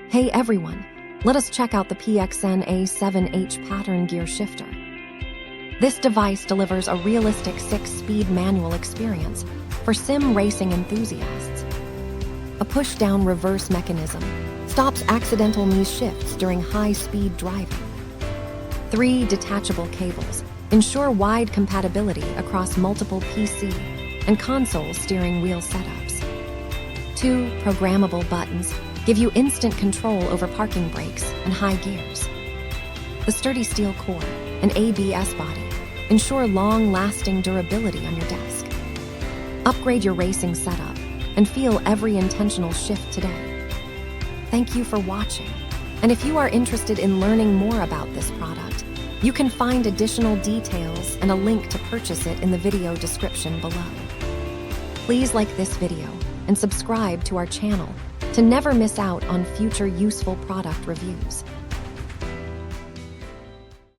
Hey everyone, let us check out the PXN A7H pattern gear shifter. This device delivers a realistic 6-speed manual experience for sim racing enthusiasts. A push-down reverse mechanism stops accidental mis-shifts during high-speed driving. 3 detachable cables ensure wide compatibility across multiple PC and console steering wheel setups. 2 programmable buttons give you instant control over parking brakes and high gears. The sturdy steel core and ABS body ensure long-lasting durability on your desk. Upgrade your racing setup and feel every intentional shift today. Thank you for watching, and if you are interested in learning more about this product, you can find additional details and a link to purchase it in the video description below. Please like this video and subscribe to our channel to never miss out on future useful product reviews.